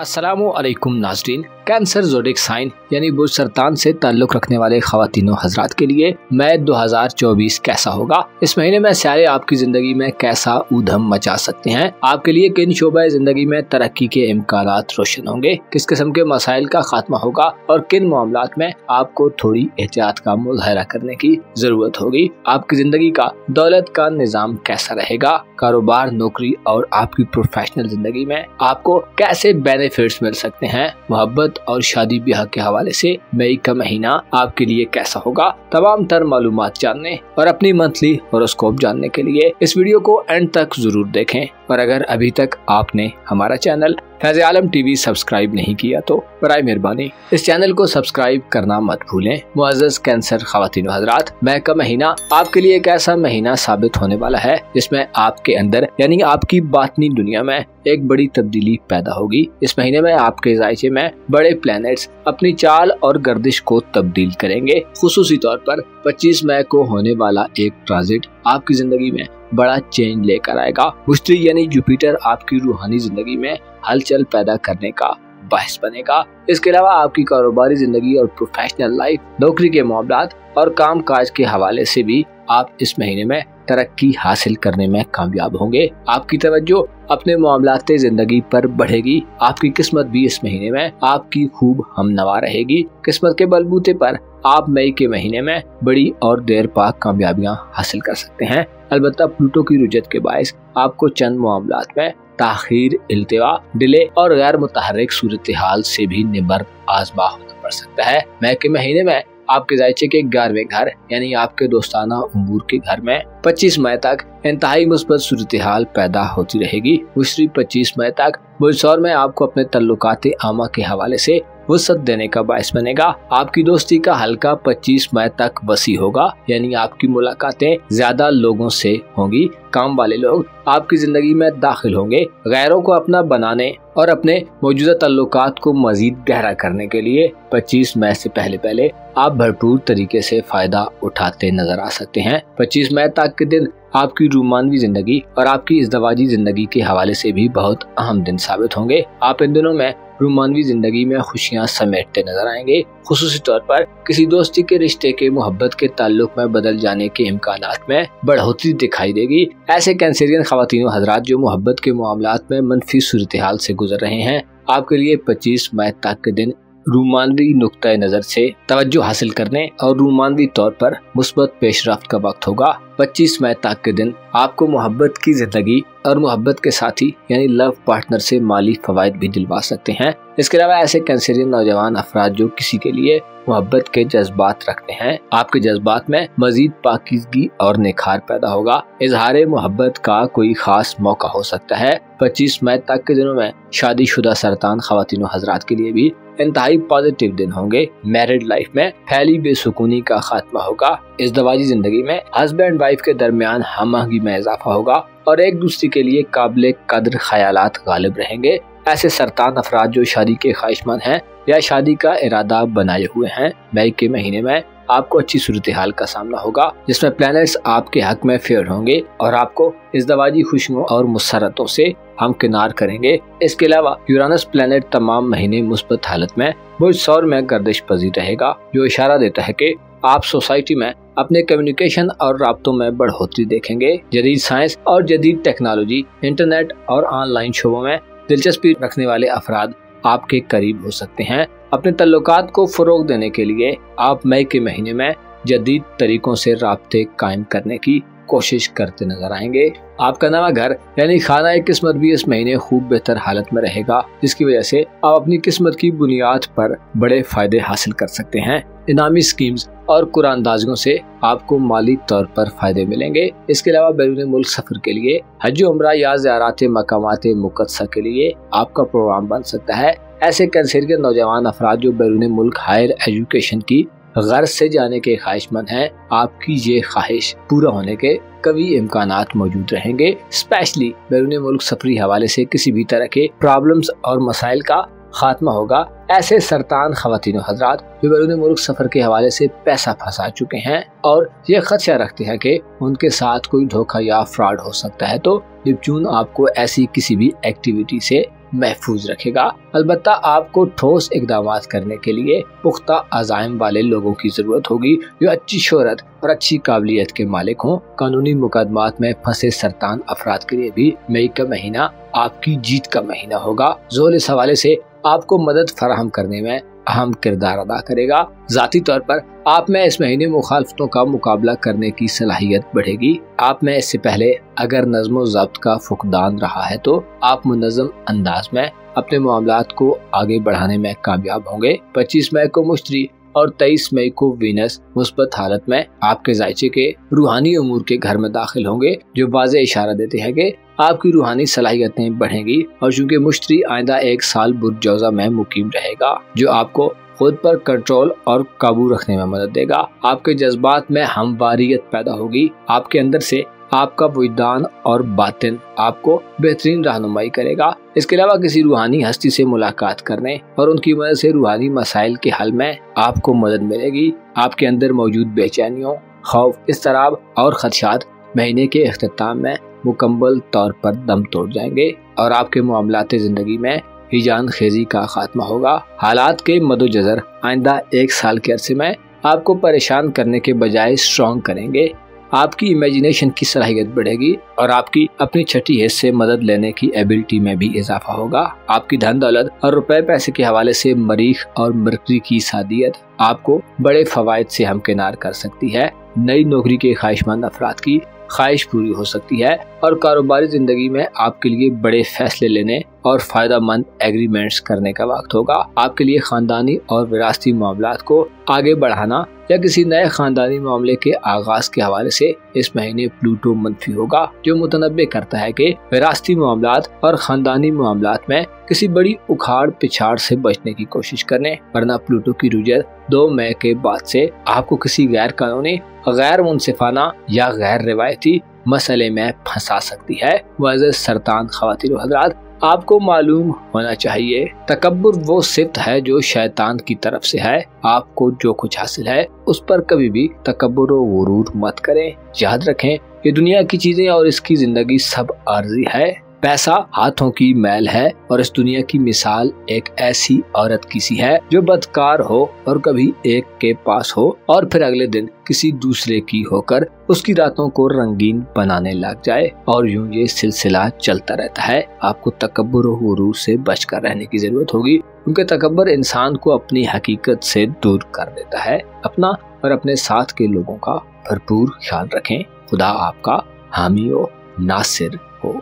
अस्सलामुअलैकुम नाज़रीन। Cancer zodiac sign यानी बुर्ज सरतान से ताल्लुक़ रखने वाले ख़वातीनो हज़रात के लिए मई 2024 कैसा होगा। इस महीने में सियारे आपकी ज़िंदगी में कैसा ऊधम मचा सकते हैं। आपके लिए किन शोबे ज़िंदगी में तरक्की के इम्कानात रोशन होंगे, किस किस्म के मसाइल का खात्मा होगा और किन मामलात में आपको थोड़ी एहतियात का मुज़ाहरा करने की ज़रूरत होगी। आपकी ज़िंदगी का दौलत का निज़ाम कैसा रहेगा। कारोबार, नौकरी और आपकी प्रोफेशनल ज़िंदगी में आपको कैसे बेनिफिट्स मिल सकते हैं। मोहब्बत और शादी ब्याह के हवाले से मई का महीना आपके लिए कैसा होगा। तमाम तर मालूमात जानने और अपनी मंथली हॉरोस्कोप जानने के लिए इस वीडियो को एंड तक जरूर देखें। और अगर अभी तक आपने हमारा चैनल फैज़ आलम टीवी सब्सक्राइब नहीं किया तो बराए मेहरबानी इस चैनल को सब्सक्राइब करना मत भूलें। मुअज़्ज़ज़ कैंसर ख़वातीनो हज़रात, मई का महीना आपके लिए एक ऐसा महीना साबित होने वाला है जिसमें आपके अंदर यानी आपकी बातनी दुनिया में एक बड़ी तब्दीली पैदा होगी। इस महीने में आपके जायचे में बड़े प्लैनेट्स अपनी चाल और गर्दिश को तब्दील करेंगे। खुसूसी तौर पर 25 मई को होने वाला एक ट्रांजिट आपकी जिंदगी में बड़ा चेंज लेकर आएगा। मुश्तरी यानी जुपिटर आपकी रूहानी जिंदगी में हलचल पैदा करने का बायस बनेगा। इसके अलावा आपकी कारोबारी जिंदगी और प्रोफेशनल लाइफ, नौकरी के मामलात और काम काज के हवाले से भी आप इस महीने में तरक्की हासिल करने में कामयाब होंगे। आपकी तवज्जो अपने मामलाते जिंदगी पर बढ़ेगी। आपकी किस्मत भी इस महीने में आपकी खूब हमनवा रहेगी। किस्मत के बलबूते पर आप मई के महीने में बड़ी और देर पाक कामयाबियां हासिल कर सकते हैं। अलबत्ता प्लूटो की रुजत के बायस आपको चंद मामलात में ताखीर, इल्तिवा, डिले और गैर मुतहर्रिक सूरत हाल से भी निबर आज़मा होना पड़ सकता है। मई के महीने में आपके जायचे के 11वें घर यानी आपके दोस्ताना उमूर के घर में 25 मई तक इंतहाई मुस्बत सूरत हाल पैदा होती रहेगी। दूसरी 25 मई तक बुलसौर में आपको अपने तल्लुकात आमा के हवाले से वसअत देने का बायस बनेगा। आपकी दोस्ती का हल्का 25 मई तक वसी होगा यानी आपकी मुलाकातें ज्यादा लोगों से होंगी। काम वाले लोग आपकी जिंदगी में दाखिल होंगे। गैरों को अपना बनाने और अपने मौजूदा तल्लुकात को मजीद गहरा करने के लिए 25 मई से पहले आप भरपूर तरीके से फायदा उठाते नजर आ सकते हैं। 25 मई तक के दिन आपकी रूमानवी जिंदगी और आपकी इज़्दवाजी जिंदगी के हवाले से भी बहुत अहम दिन साबित होंगे। आप इन दिनों में रूमानवी जिंदगी में खुशियां समेटते नजर आएंगे। खुसूसी तौर पर किसी दोस्ती के रिश्ते के मोहब्बत के ताल्लुक में बदल जाने के इम्कानात में बढ़ोतरी दिखाई देगी। ऐसे कैंसरियन ख़वातीनो हज़रात जो मोहब्बत के मामलात में मनफी सूरत हाल से गुजर रहे हैं, आपके लिए 25 मई तक के दिन रूमानवी नुक्ता नजर से तवज्जो हासिल करने और रूमानवी तौर पर मुस्बत पेशरफ्त का वक्त होगा। 25 मई तक के दिन आपको मोहब्बत की जिंदगी और मोहब्बत के साथी यानी लव पार्टनर से माली फवायद भी दिलवा सकते हैं। इसके अलावा ऐसे कैंसरियन नौजवान अफराद जो किसी के लिए मोहब्बत के जज्बात रखते हैं, आपके जज्बात में मजीद पाकीज़गी और निखार पैदा होगा। इजहार मोहब्बत का कोई खास मौका हो सकता है। 25 मई तक के दिनों में शादीशुदा सरतान ख़वातीनो हज़रात के लिए भी इंतहाई पॉजिटिव दिन होंगे। मैरिड लाइफ में फैली बेसुकूनी का खात्मा होगा। इज़्दवाजी जिंदगी में हस्बैंड वाइफ के दरमियान हमआहंगी में इजाफा होगा और एक दूसरे के लिए काबिल कदर ख्यालात गालिब रहेंगे। ऐसे सरतान अफराद जो शादी के ख्वाहिशमंद हैं या शादी का इरादा बनाए हुए हैं, मई के महीने में आपको अच्छी सूरत हाल का सामना होगा जिसमें प्लैनेट्स आपके हक में फेवर होंगे और आपको इज़्दवाजी खुशियों और मुसरतों से हमकिनार करेंगे। इसके अलावा यूरानस प्लैनेट तमाम महीने मुस्बत हालत में बुर्ज सौर में गर्दिश पजीर रहेगा, जो इशारा देता है कि आप सोसाइटी में अपने कम्युनिकेशन और राब्तों में बढ़ोतरी देखेंगे। जदीद साइंस और जदीद टेक्नोलॉजी, इंटरनेट और ऑनलाइन शोबों में दिलचस्पी रखने वाले अफराद आपके करीब हो सकते हैं। अपने तल्लुकात को फरोग देने के लिए आप मई के महीने में जदीद तरीकों से राब्ते कायम करने की कोशिश करते नजर आएंगे। आपका नवा घर यानी खाना किस्मत भी इस महीने खूब बेहतर हालत में रहेगा, जिसकी वजह से आप अपनी किस्मत की बुनियाद पर बड़े फायदे हासिल कर सकते हैं। इनामी स्कीम्स और कुरानदाजियों से आपको माली तौर पर फायदे मिलेंगे। इसके अलावा बैरून मुल्क सफर के लिए, हज उम्रा या ज़ियारत मकामात मुक़द्दसा के लिए आपका प्रोग्राम बन सकता है। ऐसे कैंसरियन नौजवान अफराद जो बैरून मुल्क हायर एजुकेशन की गर्ज से जाने के ख्वाहिशमंद हैं, आपकी ये ख्वाहिश पूरा होने के कभी इम्कानात मौजूद रहेंगे। स्पेशली बैरून मुल्क सफरी हवाले से किसी भी तरह के प्रॉब्लम्स और मसाइल का खात्मा होगा। ऐसे सरतान ख़वातीनो हज़रात जो बैरून मुल्क सफर के हवाले से पैसा फंसा चुके हैं और ये खदशा रखते हैं कि उनके साथ कोई धोखा या फ्रॉड हो सकता है, तो निपचून आपको ऐसी किसी भी एक्टिविटी से महफूज रखेगा। अलबत्ता आपको ठोस इक़दामात करने के लिए पुख्ता अज़ाइम वाले लोगों की जरूरत होगी जो अच्छी शोहरत और अच्छी काबिलियत के मालिक हों। कानूनी मुकदमात में फंसे सरतान अफराद के लिए भी मई का महीना आपकी जीत का महीना होगा। ज़ोल इस हवाले से आपको मदद फराहम करने में अहम किरदार अदा करेगा। ज़ाती तौर पर आप में इस महीने मुखालफतों का मुकाबला करने की सलाहियत बढ़ेगी। आप में इससे पहले अगर नज़्म ज़ब्त का फुकदान रहा है तो आप मुनज़्ज़म अंदाज में अपने मामलात को आगे बढ़ाने में कामयाब होंगे। 25 मई को मुश्तरी और 23 मई को वीनस मुस्बत हालत में आपके जायचे के रूहानी उमूर के घर में दाखिल होंगे, जो वाज़े इशारा देते हैं कि आपकी रूहानी सलाहियतें बढ़ेंगी। और चूँकि मुश्तरी आइंदा 1 साल बुर्ज जौज़ा में मुकीम रहेगा, जो आपको खुद पर कंट्रोल और काबू रखने में मदद देगा। आपके जज्बात में हमवारियत पैदा होगी। आपके अंदर से आपका वजदान और बातिन आपको बेहतरीन रहनुमाई करेगा। इसके अलावा किसी रूहानी हस्ती से मुलाकात करने और उनकी मदद से रूहानी मसाइल के हल में आपको मदद मिलेगी। आपके अंदर मौजूद बेचैनियों, खौफ, इस्तराब और खदशात महीने के इख्तिताम में मुकम्मल तौर पर दम तोड़ जाएंगे और आपके मामलाते जिंदगी में हिजान खेजी का खात्मा होगा। हालात के मदोजर आइंदा 1 साल के अरसे में आपको परेशान करने के बजाय स्ट्रॉन्ग करेंगे। आपकी इमेजिनेशन की सलाहियत बढ़ेगी और आपकी अपनी छठी हिस्से से मदद लेने की एबिलिटी में भी इजाफा होगा। आपकी धन दौलत और रुपए पैसे के हवाले से मरीख और मरकरी की सादियत आपको बड़े फवायद से हमकिनार कर सकती है। नई नौकरी के ख्वाहिशमंद अफराद की ख्वाहिश पूरी हो सकती है और कारोबारी जिंदगी में आपके लिए बड़े फैसले लेने और फायदेमंद एग्रीमेंट्स करने का वक्त होगा। आपके लिए खानदानी और विरासती मामलात को आगे बढ़ाना या किसी नए खानदानी मामले के आगाज के हवाले से इस महीने प्लूटो मनफी होगा, जो मुतनब्बे करता है कि विरासती मामलात और खानदानी मामलात में किसी बड़ी उखाड़ पिछाड़ से बचने की कोशिश करने, वरना प्लूटो की रुजत 2 मई के बाद से आपको किसी गैर कानूनी, गैर मुनसिफाना या गैर रिवायती मसले में फंसा सकती है। मुअज़्ज़ज़ सरतान ख़वातीन व हज़रात, आपको मालूम होना चाहिए तकब्बुर वो सिफ्त है जो शैतान की तरफ से है। आपको जो कुछ हासिल है उस पर कभी भी तकब्बुर व गुरूर मत करें। याद रखें कि दुनिया की चीजें और इसकी जिंदगी सब आर्जी है। पैसा हाथों की मैल है और इस दुनिया की मिसाल एक ऐसी औरत की सी है जो बदकार हो और कभी एक के पास हो और फिर अगले दिन किसी दूसरे की होकर उसकी रातों को रंगीन बनाने लग जाए, और यूं ये सिलसिला चलता रहता है। आपको तकब्बुर और गुरूर से बचकर रहने की जरूरत होगी, क्योंकि तकब्बुर इंसान को अपनी हकीकत से दूर कर देता है। अपना और अपने साथ के लोगों का भरपूर ख्याल रखें। खुदा आपका हामी हो, नासिर हो।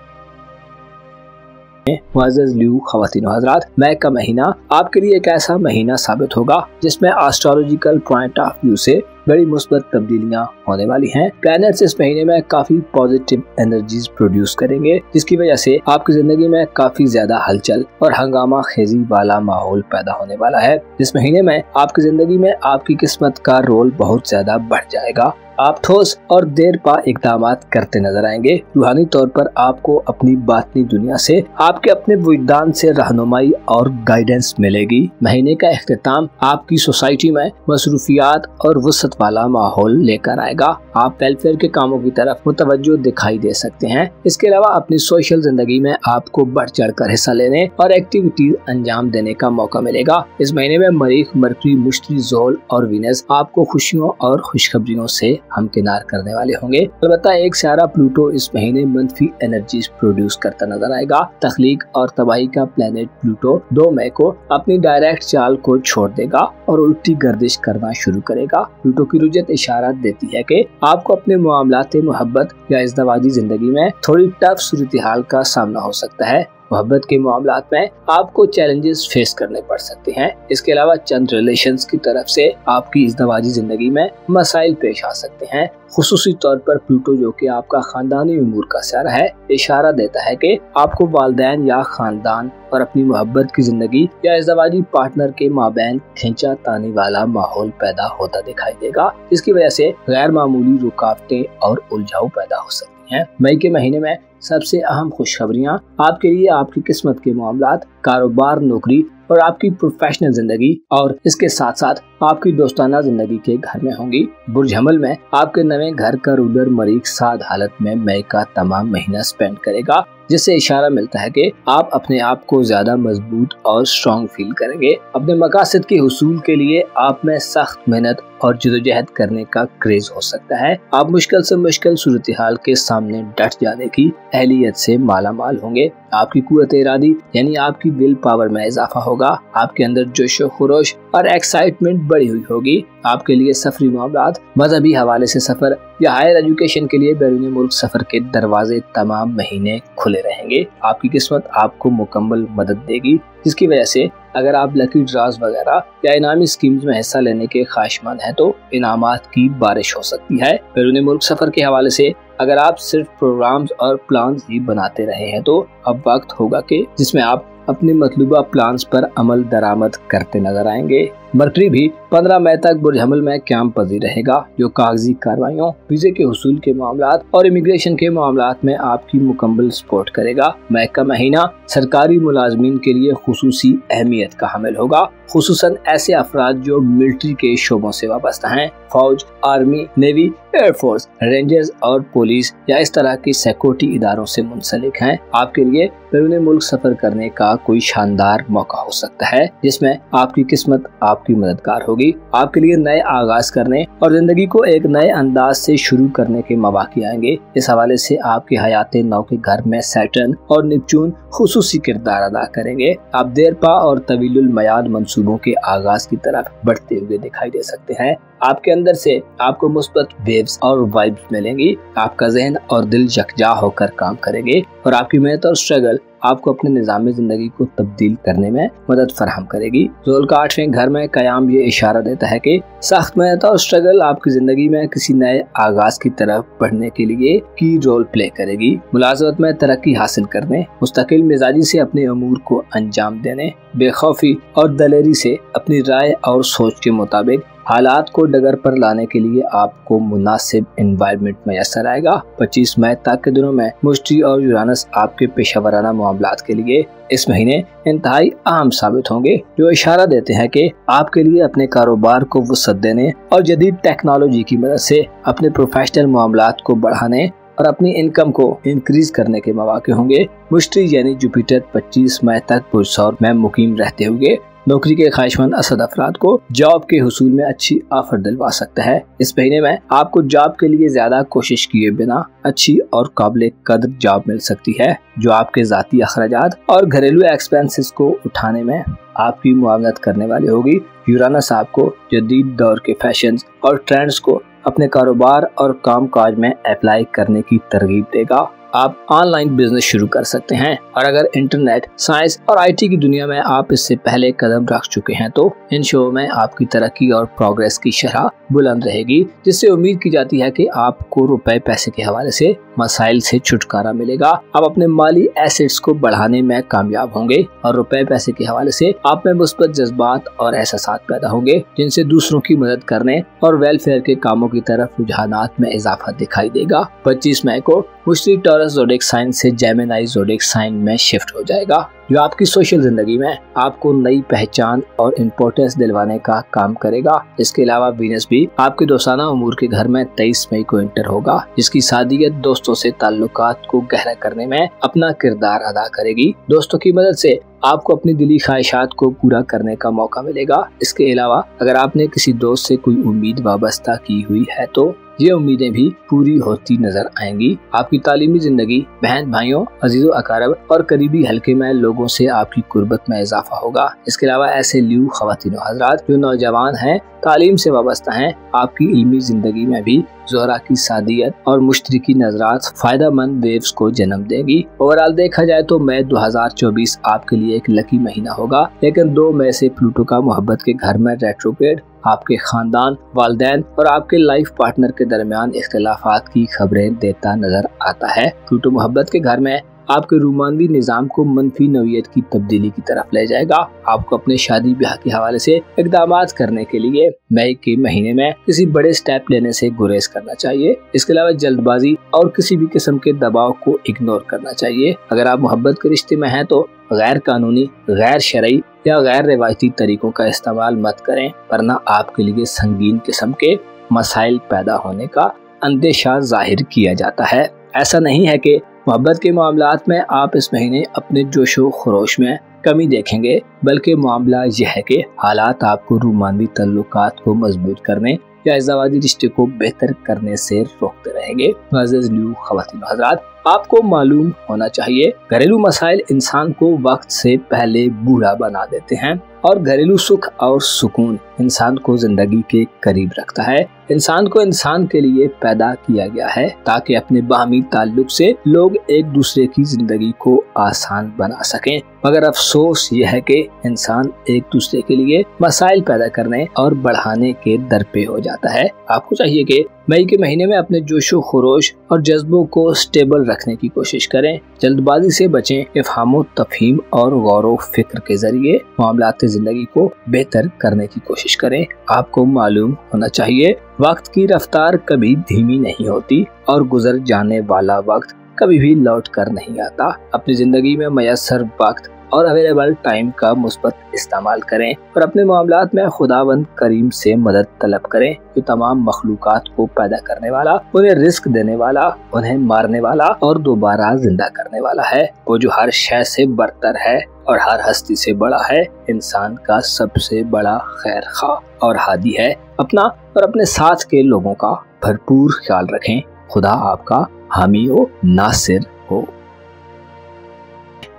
मुअज़्ज़ज़ ल्यू ख़वातीन व हज़रात, मई का महीना आपके लिए एक ऐसा महीना साबित होगा जिसमें एस्ट्रोलॉजिकल पॉइंट ऑफ व्यू से बड़ी मुस्बत तब्दीलियां होने वाली हैं। प्लैनेट्स इस महीने में काफी पॉजिटिव एनर्जीज प्रोड्यूस करेंगे, जिसकी वजह से आपकी जिंदगी में काफी ज्यादा हलचल और हंगामा खेजी वाला माहौल पैदा होने वाला है। इस महीने में आपकी जिंदगी में आपकी किस्मत का रोल बहुत ज्यादा बढ़ जाएगा। आप ठोस और देर पा इक़दामात करते नजर आएंगे। रूहानी तौर पर आपको अपनी बातनी दुनिया से, आपके अपने वजदान से रहनुमाई और गाइडेंस मिलेगी। महीने का इख्तिताम आपकी सोसाइटी में मसरूफियात और वसत वाला माहौल लेकर आएगा। आप वेलफेयर के कामों की तरफ मुतवज्जो दिखाई दे सकते हैं। इसके अलावा अपनी सोशल जिंदगी में आपको बढ़ चढ़ कर हिस्सा लेने और एक्टिविटीज अंजाम देने का मौका मिलेगा। इस महीने में मरीख, मरकरी, मुश्तरी, ज़ोल और वीनस आपको खुशियों और खुशखबरियों से हमकिनार करने वाले होंगे। अलबत्ता एक सियारा प्लूटो इस महीने मनफी एनर्जीज प्रोड्यूस करता नजर आएगा। तख्लीक और तबाही का प्लेनेट प्लूटो 2 मई को अपनी डायरेक्ट चाल को छोड़ देगा और उल्टी गर्दिश करना शुरू करेगा। प्लूटो की रुजत इशारा देती है कि आपको अपने मामलाते मोहब्बत या इज़्दवाजी जिंदगी में थोड़ी टफ सूरत-ए-हाल का सामना हो सकता है। मोहब्बत के मामलात में आपको चैलेंजेस फेस करने पड़ सकते हैं। इसके अलावा चंद रिलेशंस की तरफ से आपकी इज़्दवाजी जिंदगी में मसाइल पेश आ सकते हैं। खुसूसी तौर पर प्लूटो, जो कि आपका खानदानी उमूर का सियारा है, इशारा देता है कि आपको वालिदैन या खानदान और अपनी मोहब्बत की जिंदगी या इज़्दवाजी पार्टनर के माबैन खींचा तानी वाला माहौल पैदा होता दिखाई देगा, जिसकी वजह से गैर मामूली रुकावटें और उलझाव पैदा हो सकती हैं। मई के महीने में सबसे अहम खुशखबरियां आपके लिए आपकी किस्मत के मामलात, कारोबार, नौकरी और आपकी प्रोफेशनल जिंदगी और इसके साथ साथ आपकी दोस्ताना जिंदगी के घर में होंगी। बुर्ज हमल में आपके नए घर का रूलर मरीख साद हालत में मई का तमाम महीना स्पेंड करेगा, जिससे इशारा मिलता है कि आप अपने आप को ज्यादा मजबूत और स्ट्रॉन्ग फील करेंगे। अपने मकासद के हुसूल के लिए आप में सख्त मेहनत और जदोजहद करने का क्रेज हो सकता है। आप मुश्किल से मुश्किल सूरत हाल के सामने डट जाने की अहलियत से माला माल होंगे। आपकी कुव्वत इरादी यानी आपकी विल पावर में इजाफा होगा। आपके अंदर जोशो खरोश और एक्साइटमेंट बढ़ी हुई होगी। आपके लिए सफरी मामलात, मजहबी हवाले से सफर या हायर एजुकेशन के लिए बैरून मुल्क सफर के दरवाजे तमाम महीने खुले रहेंगे। आपकी किस्मत आपको मुकम्मल मदद देगी, जिसकी वजह से अगर आप लकी ड्राज वगैरह या इनामी स्कीम्स में हिस्सा लेने के ख्वाहिशमंद हैं तो इनामात की बारिश हो सकती है। बैरून मुल्क सफर के हवाले से अगर आप सिर्फ प्रोग्राम्स और प्लान्स ही बनाते रहे हैं तो अब वक्त होगा कि जिसमें आप अपने मतलूबा प्लान्स पर अमल दरामद करते नजर आएंगे। मरकरी भी 15 मई तक बुर्ज हमल में क्याम पजीर रहेगा, जो कागजी कार्रवाइयों, वीजे के हुसूल के मामलात और इमिग्रेशन के मामलात में आपकी मुकम्मल सपोर्ट करेगा। मई का महीना सरकारी मुलाजमीन के लिए खुसूसी अहमियत का हामिल होगा, खुसूसन ऐसे अफराद जो मिलिट्री के शोबों से वाबस्ता हैं, फौज, आर्मी, नेवी, एयरफोर्स, रेंजर्स और पुलिस या इस तरह की सिक्योरिटी इदारों से मुंसलिक हैं। आपके लिए बैरून मुल्क सफर करने का कोई शानदार मौका हो सकता है, जिसमें आपकी किस्मत आपकी मददगार होगी। आपके लिए नए आगाज करने और जिंदगी को एक नए अंदाज से शुरू करने के मौके आएंगे। इस हवाले से आपके हयाते नौ के घर में सैटर्न और नेपच्यून खुसूसी किरदार अदा करेंगे। आप देरपा और तवीलुल मयाद मंसूबों के आगाज की तरफ बढ़ते हुए दिखाई दे सकते हैं। आपके अंदर से आपको मुस्बत वेव्स और वाइब्स मिलेंगी। आपका जहन और दिल यकजा होकर काम करेंगे और आपकी मेहनत और स्ट्रगल आपको अपने निज़ाम जिंदगी को तब्दील करने में मदद फराहम करेगी। ज़ोल का 8वें घर में कयाम ये इशारा देता है कि सख्त मेहनत और स्ट्रगल आपकी जिंदगी में किसी नए आगाज की तरफ बढ़ने के लिए की रोल प्ले करेगी। मुलाजमत में तरक्की हासिल करने, मुस्तकिल मिजाजी से अपने अमूर को अंजाम देने, बेखौफी और दलेरी से अपनी राय और सोच के मुताबिक हालात को डगर पर लाने के लिए आपको मुनासिब एनवायरनमेंट मैसर आएगा। 25 मई तक के दिनों में मुश्तरी और यूरानस आपके पेशावराना मामलात के लिए इस महीने इंतहाई अहम साबित होंगे, जो इशारा देते हैं कि आपके लिए अपने कारोबार को वसअत देने और जदीद टेक्नोलॉजी की मदद से अपने प्रोफेशनल मामलात को बढ़ाने और अपनी इनकम को इंक्रीज करने के मौके होंगे। मुश्तरी यानी जुपिटर 25 मई तक बुर्ज सौर में मुकीम रहते हुए नौकरी के ख्वाहिशमंद असद अफराद को जॉब के हुसूल में अच्छी ऑफर दिलवा सकता है। इस महीने में आपको जॉब के लिए ज्यादा कोशिश किए बिना अच्छी और काबिल कदर जॉब मिल सकती है, जो आपके जाती अखराजात और घरेलू एक्सपेंसेस को उठाने में आपकी मुआवनत करने वाली होगी। यूरानस आपको जदीद दौर के फैशन और ट्रेंड्स को अपने कारोबार और काम काज में अप्लाई करने की तरगीब देगा। आप ऑनलाइन बिजनेस शुरू कर सकते हैं और अगर इंटरनेट, साइंस और आईटी की दुनिया में आप इससे पहले कदम रख चुके हैं तो इन शो में आपकी तरक्की और प्रोग्रेस की शरह बुलंद रहेगी, जिससे उम्मीद की जाती है कि आपको रुपए पैसे के हवाले से मसाइल से छुटकारा मिलेगा। आप अपने माली एसेट्स को बढ़ाने में कामयाब होंगे और रुपए पैसे के हवाले से आप में मुस्बत जज्बात और एहसास पैदा होंगे, जिनसे दूसरों की मदद करने और वेलफेयर के कामों की तरफ रुझानात में इजाफा दिखाई देगा। 25 मई को मुश्तरी टॉरस ज़ोडिएक साइन से जेमिनी ज़ोडिएक साइन में शिफ्ट हो जाएगा, जो आपकी सोशल जिंदगी में आपको नई पहचान और इम्पोर्टेंस दिलवाने का काम करेगा। इसके अलावा वीनस भी आपके दोस्ताना उमूर के घर में 23 मई को एंटर होगा, जिसकी सादियत दोस्तों से ताल्लुकात को गहरा करने में अपना किरदार अदा करेगी। दोस्तों की मदद से आपको अपनी दिली ख्वाहिशात को पूरा करने का मौका मिलेगा। इसके अलावा अगर आपने किसी दोस्त से कोई उम्मीद वाबस्ता की हुई है तो ये उम्मीदें भी पूरी होती नजर आएंगी। आपकी तालीमी जिंदगी, बहन भाइयों, अजीजों अकारब और करीबी हल्के में लोगों से आपकी कुर्बत में इजाफा होगा। इसके अलावा ऐसे ल्यू ख़वातीन हज़रात जो नौजवान हैं, तालीम से वाबस्ता हैं, आपकी इल्मी जिंदगी में भी ज़ोहरा की सादियत और मुश्तरी की नजरात फायदेमंद वेव्स को जन्म देगी। ओवरऑल देखा जाए तो मई 2024 आपके लिए एक लकी महीना होगा, लेकिन 2 मई से प्लूटो का मोहब्बत के घर में रेट्रोग्रेड आपके खानदान, वालिदैन और आपके लाइफ पार्टनर के दरमियान इख्तिलाफात की खबरें देता नजर आता है। प्लूटो मोहब्बत के घर में आपके रोमानवी निज़ाम को मंफी नौयत की तब्दीली की तरफ ले जाएगा। आपको अपने शादी ब्याह के हवाले से इक़दाम करने के लिए मई के महीने में किसी बड़े स्टेप लेने से गुरेज करना चाहिए। इसके अलावा जल्दबाजी और किसी भी किस्म के दबाव को इग्नोर करना चाहिए। अगर आप मोहब्बत के रिश्ते में हैं तो गैर कानूनी, गैर शरई या गैर रिवायती तरीकों का इस्तेमाल मत करें, वरना आपके लिए संगीन किस्म के मसाइल पैदा होने का अंदेशा जाहिर किया जाता है। ऐसा नहीं है कि मोहब्बत के मामलात में आप इस महीने अपने जोशो खरोश में कमी देखेंगे, बल्कि मामला यह है कि हालात आपको रोमानवी ताल्लुकात को मजबूत करने या इज़्ज़ावाजी रिश्ते को बेहतर करने से रोकते रहेंगे। मुअज़्ज़ज़ ल्यू ख़वातीन व हज़रात, आपको मालूम होना चाहिए घरेलू मसाइल इंसान को वक्त से पहले बूढ़ा बना देते हैं और घरेलू सुख और सुकून इंसान को जिंदगी के करीब रखता है। इंसान को इंसान के लिए पैदा किया गया है ताकि अपने बाहमी ताल्लुक से लोग एक दूसरे की जिंदगी को आसान बना सकें, मगर अफसोस यह है कि इंसान एक दूसरे के लिए मसाइल पैदा करने और बढ़ाने के दर पे हो जाता है। आपको चाहिए कि मई के महीने में अपने जोशो खरोश और जज्बों को स्टेबल रखने की कोशिश करें। जल्दबाजी से बचें। इफ़हाम तफहीम और गौर फिक्र के जरिए मामलात जिंदगी को बेहतर करने की कोशिश करें। आपको मालूम होना चाहिए वक्त की रफ्तार कभी धीमी नहीं होती और गुजर जाने वाला वक्त कभी भी लौट कर नहीं आता। अपनी जिंदगी में मयसर वक्त और अवेलेबल टाइम का मुस्बत इस्तेमाल करें और अपने मामलात में खुदावंद करीम से मदद तलब करें, जो तमाम मखलूकात को पैदा करने वाला, उन्हें रिस्क देने वाला, उन्हें मारने वाला और दोबारा जिंदा करने वाला है। वो जो हर शय से बरतर है और हर हस्ती से बड़ा है, इंसान का सबसे बड़ा खैर खा और हादी है। अपना और अपने साथ के लोगों का भरपूर ख्याल रखें। खुदा आपका हामी हो, नासिर हो।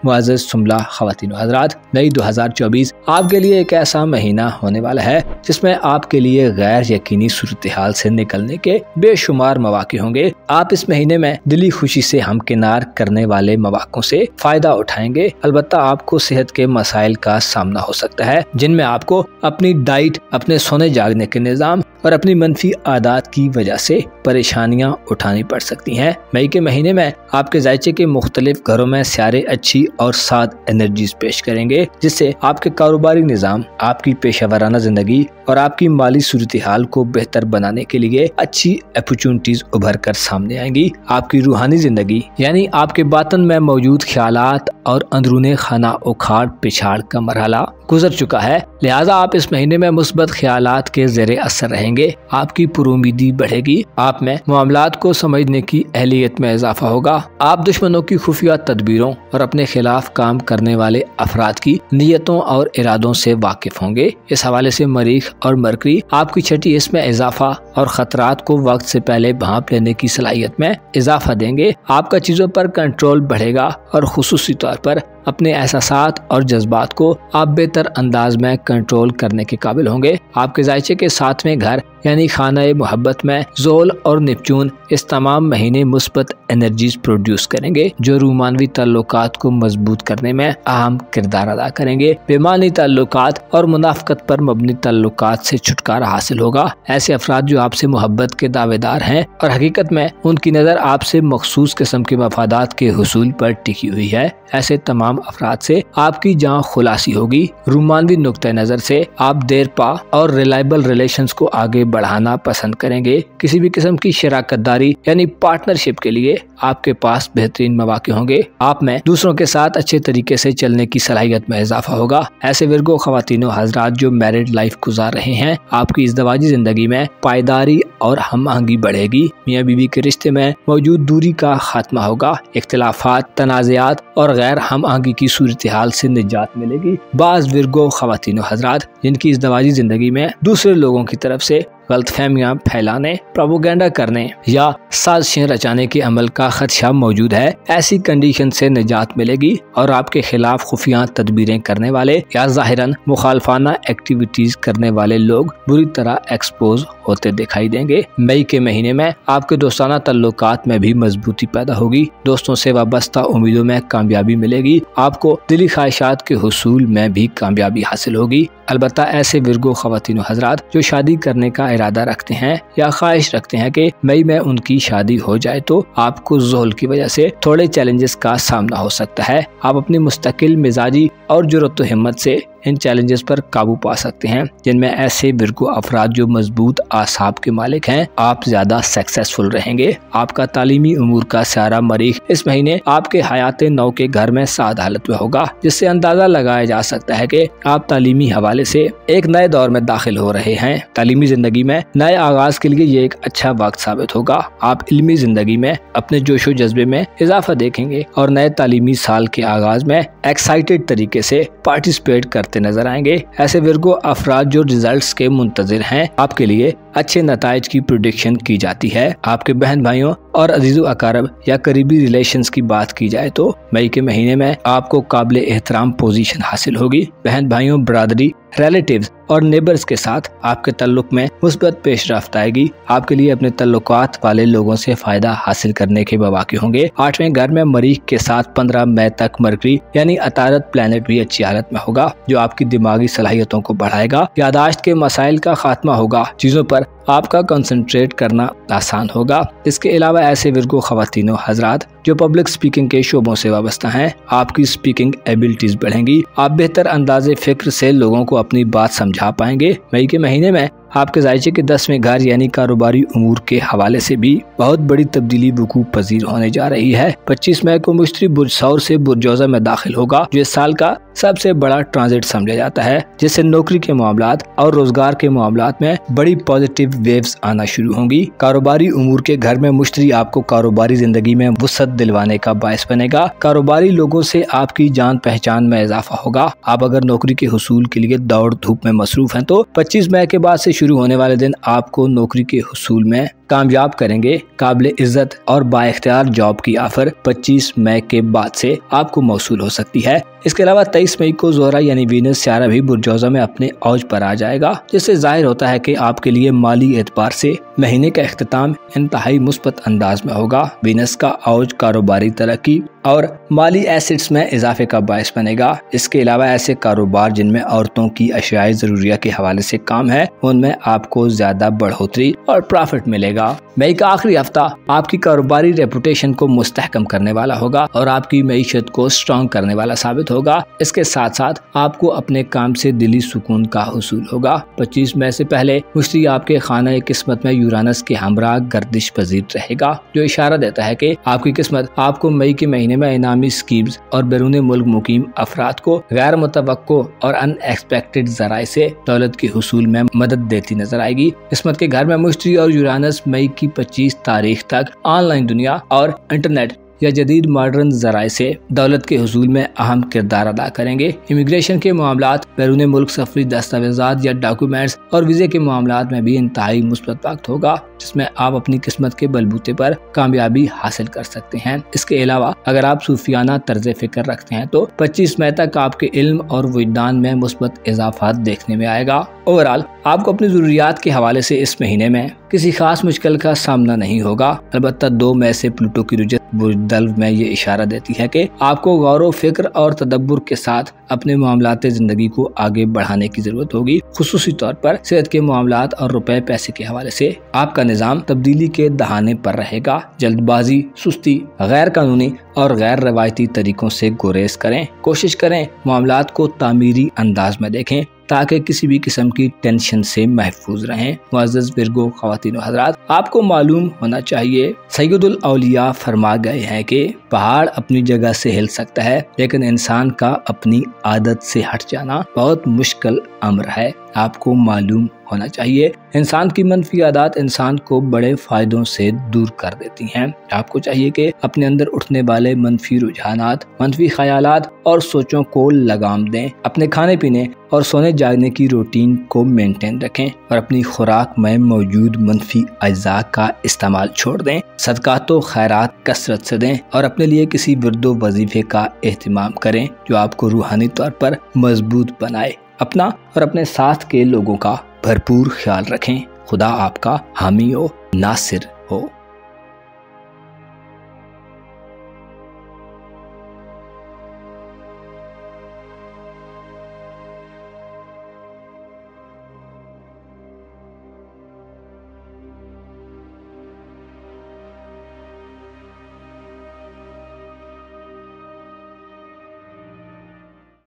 मुअज़्ज़ज़ सुमला ख़वातीन व हज़रात, मई 2024 आपके लिए एक ऐसा महीना होने वाला है जिसमें आपके लिए गैर यकीनी सूरत हाल से निकलने के बेशुमार मौके होंगे। आप इस महीने में दिली खुशी से हमकिनार करने वाले मौकों से फायदा उठाएंगे। अलबत्ता आपको सेहत के मसाइल का सामना हो सकता है, जिनमें आपको अपनी डाइट, अपने सोने जागने के निज़ाम और अपनी मनफी आदत की वजह से परेशानियां उठानी पड़ सकती हैं। मई के महीने में आपके जायचे के मुख्तलिफ घरों में सियारे अच्छी और साद एनर्जीज पेश करेंगे, जिससे आपके कारोबारी निज़ाम, आपकी पेशेवराना जिंदगी और आपकी माली सूरत हाल को बेहतर बनाने के लिए अच्छी अपॉर्चुनिटीज उभर कर सामने आएंगी। आपकी रूहानी जिंदगी यानी आपके बातन में मौजूद ख्यालात और अंदरूने खाना उखाड़ पिछाड़ का मरहला गुजर चुका है, लिहाजा आप इस महीने में मुस्बत ख्यालात के ज़ेरे असर रहेंगे। आपकी पुरुमीदी बढ़ेगी। आप में मामलात को समझने की अहलियत में इजाफा होगा। आप दुश्मनों की खुफिया तदबीरों और अपने खिलाफ काम करने वाले अफराद की नीयतों और इरादों से वाकिफ होंगे। इस हवाले से मरीख और मरकरी आपकी छठी इसमें इजाफा और खतरात को वक्त से पहले भांप लेने की सलाहियत में इजाफा देंगे। आपका चीजों पर कंट्रोल बढ़ेगा और खुसूसी तौर पर अपने एहसासात और जज्बात को आप बेहतर अंदाज में कंट्रोल करने के काबिल होंगे। आपके जायचे के सातवें घर यानी खाना मोहब्बत में ज़ोल और नेपच्यून इस तमाम महीने मुस्बत एनर्जीज प्रोड्यूस करेंगे, जो रूमानवी ताल्लुकात को मजबूत करने में अहम किरदार अदा करेंगे। बेमानी ताल्लुकात और मुनाफकत पर मबनी ताल्लुकात से छुटकारा हासिल होगा। ऐसे अफराद जो आपसे मोहब्बत के दावेदार हैं और हकीकत में उनकी नज़र आपसे मखसूस किस्म के मफादात के हुसूल पर टिकी हुई है, ऐसे तमाम अफराद से आपकी जान खुलासी होगी। रूमानवी नुक्ते नजर से आप देर पा और रिलायबल रिलेशंस को आगे बढ़ाना पसंद करेंगे। किसी भी किस्म की शराकतदारी यानी पार्टनरशिप के लिए आपके पास बेहतरीन मौके होंगे। आप में दूसरों के साथ अच्छे तरीके से चलने की सलाहियत में इजाफा होगा। ऐसे विर्गो खवातीनों हजरात जो मैरिड लाइफ गुजार रहे हैं, आपकी इज़्दवाजी जिंदगी में पायदारी और हम आहंगी बढ़ेगी। मियाँ बीवी के रिश्ते में मौजूद दूरी का खात्मा होगा। इख्तिलाफात, तनाज़ात और गैर हम आहंगी की सूरत हाल से निजात मिलेगी। बाज़ विर्गो खवातीनों हजरात जिनकी इज़्दवाजी जिंदगी में दूसरे लोगों की तरफ से गलतफहमियां फैलाने, प्रोपोगेंडा करने या साजिशें रचाने के अमल का खदशा मौजूद है, ऐसी कंडीशन से निजात मिलेगी और आपके खिलाफ खुफिया तदबीरें करने वाले या ज़ाहिरन मुखालफाना एक्टिविटीज करने वाले लोग बुरी तरह एक्सपोज होते दिखाई देंगे। मई के महीने में आपके दोस्ताना ताल्लुकात में भी मजबूती पैदा होगी। दोस्तों से वाबस्ता उम्मीदों में कामयाबी मिलेगी। आपको दिली ख्वाहिशात के हुसूल में भी कामयाबी हासिल होगी। अलबत्ता ऐसे विर्गो ख्वातीनो हजरात जो शादी करने का इरादा रखते हैं या ख्वाहिश रखते हैं कि मई में उनकी शादी हो जाए, तो आपको ज़ोहल की वजह से थोड़े चैलेंजेस का सामना हो सकता है। आप अपनी मुस्तकिल मिजाजी और जुर्रत व हिम्मत से इन चैलेंजेस पर काबू पा सकते हैं, जिनमें ऐसे विर्गो अफराद जो मजबूत आसाब के मालिक हैं, आप ज्यादा सक्सेसफुल रहेंगे। आपका तालीमी उमूर का सारा मरीख इस महीने आपके हयात नौ के घर में साद हालत में होगा, जिससे अंदाजा लगाया जा सकता है कि आप तालीमी हवाले से एक नए दौर में दाखिल हो रहे हैं। तालीमी जिंदगी में नए आगाज के लिए ये एक अच्छा वक्त साबित होगा। आप इल्मी जिंदगी में अपने जोशो जज्बे में इजाफा देखेंगे और नए तालीमी साल के आगाज में एक्साइटेड तरीके से पार्टिसिपेट करते नजर आएंगे। ऐसे विर्गो अफराद जो रिजल्ट्स के मुंतजिर हैं, आपके लिए अच्छे नताइज की प्रेडिक्शन की जाती है। आपके बहन भाइयों और अजीजो अकारब या करीबी रिलेशंस की बात की जाए तो मई के महीने में आपको काबिल एहतराम पोजीशन हासिल होगी। बहन भाइयों, बरादरी, रिलेटिव्स और नेबर्स के साथ आपके तल्लुक में मुस्बत पेशरफ्त आएगी। आपके लिए अपने तल्लुकात वाले लोगों से फायदा हासिल करने के मौके होंगे। 8वें घर में मरीख के साथ 15 मई तक मरकरी यानी अतारत प्लैनेट भी अच्छी हालत में होगा, जो आपकी दिमागी सलाहियतों को बढ़ाएगा। यादाश्त के मसाइल का खात्मा होगा, चीजों पर आपका कंसंट्रेट करना आसान होगा। इसके अलावा ऐसे विर्गो ख्वातीनो हजरात जो पब्लिक स्पीकिंग के शोबों से वाबस्ता हैं, आपकी स्पीकिंग एबिलिटीज बढ़ेंगी। आप बेहतर अंदाजे फिक्र से लोगों को अपनी बात समझा पाएंगे। मई के महीने में आपके जायचे के 10वें घर यानी कारोबारी उमूर के हवाले से भी बहुत बड़ी तब्दीली वकूअ पजीर होने जा रही है। 25 मई को मुश्तरी बुर्ज सौर से बुर्ज जौज़ा में दाखिल होगा, जो इस साल का सबसे बड़ा ट्रांजिट समझा जाता है, जिससे नौकरी के मामलात और रोजगार के मामलात में बड़ी पॉजिटिव वेव्स आना शुरू होंगी। कारोबारी उमूर के घर में मुश्तरी आपको कारोबारी जिंदगी में वुसअत दिलवाने का बायस बनेगा। कारोबारी लोगों से आपकी जान पहचान में इजाफा होगा। आप अगर नौकरी के हुसूल के लिए दौड़ धूप में मसरूफ हैं तो 25 मई के बाद से शुरू होने वाले दिन आपको नौकरी के हुसूल में कामयाब करेंगे। काबिल इज्जत और बाइख्तियार जॉब की ऑफर 25 मई के बाद से आपको मौसूल हो सकती है। इसके अलावा 23 मई को ज़ोहरा यानी वीनस सियारा भी बुर्ज जौज़ा में अपने औज पर आ जाएगा, जिससे जाहिर होता है कि आपके लिए माली एतबार से महीने का इख्तिताम इंतहाई मुस्बत अंदाज में होगा। वीनस का औज कारोबारी तरक्की और माली एसेट्स में इजाफे का बायस बनेगा। इसके अलावा ऐसे कारोबार जिनमें औरतों की अशियाई ज़रूरियात के हवाले से काम है, उनमें आपको ज्यादा बढ़ोतरी और प्रॉफिट मिलेगा। मई का आखिरी हफ्ता आपकी कारोबारी रेपुटेशन को मुस्तहकम करने वाला होगा और आपकी मईशत को स्ट्रॉन्ग करने वाला साबित होगा। इसके साथ साथ आपको अपने काम से दिली सुकून का हुसूल होगा। 25 मई से पहले मुश्तरी आपके खाना किस्मत में यूरानस के हमरा गर्दिश पजीर रहेगा, जो इशारा देता है कि आपकी किस्मत आपको मई के महीने में इनामी स्कीम्स और बैरून मुल्क मुकीम अफराद को गैर मुतवक्को और अनएक्सपेक्टेड जराए से दौलत के हुसूल में मदद देती नजर आएगी। किस्मत के घर में मुश्तरी और यूरानस मई की 25 तारीख तक ऑनलाइन दुनिया और इंटरनेट या जदीद मॉडर्न जराए से दौलत के हुसूल में अहम किरदार अदा करेंगे। इमिग्रेशन के मामलात, बैरून मुल्क सफरी दस्तावेजात या डॉक्यूमेंट्स और वीजे के मामलात में भी इंतहाई मुस्बत वक्त होगा, जिसमें आप अपनी किस्मत के बलबूते पर कामयाबी हासिल कर सकते हैं। इसके अलावा अगर आप सूफियाना तर्ज फिक्र रखते हैं तो 25 मई तक आपके इल्म और विज्ञान में मुस्बत इजाफा देखने में आएगा। ओवरऑल आपको अपनी जरूरियात के हवाले से इस महीने में किसी खास मुश्किल का सामना नहीं होगा। अलबत्ता 2 मई से प्लूटो की रुजत बुर्ज दल्व में ये इशारा देती है कि आपको गौर फिक्र और तदब्बुर के साथ अपने मामलात जिंदगी को आगे बढ़ाने की जरूरत होगी। खुसूसी तौर पर सेहत के मामलात और रुपए पैसे के हवाले से आपका निजाम तब्दीली के दहाने पर रहेगा। जल्दबाजी, सुस्ती, गैर कानूनी और गैर रवायती तरीकों से गुरेज करें। कोशिश करें मामलात को तामीरी अंदाज में देखें ताकि किसी भी किस्म की टेंशन से महफूज रहें। मुअज़्ज़ज़ विर्गो ख़वातीनो हज़रात, आपको मालूम होना चाहिए सैयदुल औलिया फरमा गए हैं कि पहाड़ अपनी जगह से हिल सकता है, लेकिन इंसान का अपनी आदत से हट जाना बहुत मुश्किल अम्र है। आपको मालूम होना चाहिए इंसान की मनफी आदत इंसान को बड़े फायदों से दूर कर देती हैं। आपको चाहिए कि अपने अंदर उठने वाले मनफी रुझानात, मनफी ख्यालात और सोचों को लगाम दें। अपने खाने पीने और सोने जागने की रूटीन को मेंटेन रखें और अपनी खुराक में मौजूद मनफी अज्जा का इस्तेमाल छोड़ दें। सदकात व खैरात कसरत से दें और अपने लिए किसी विर्दो वजीफे का एहतिमाम करें जो आपको रूहानी तौर पर मजबूत बनाए। अपना और अपने साथ के लोगों का भरपूर ख्याल रखें। खुदा आपका हामी हो, नासिर हो।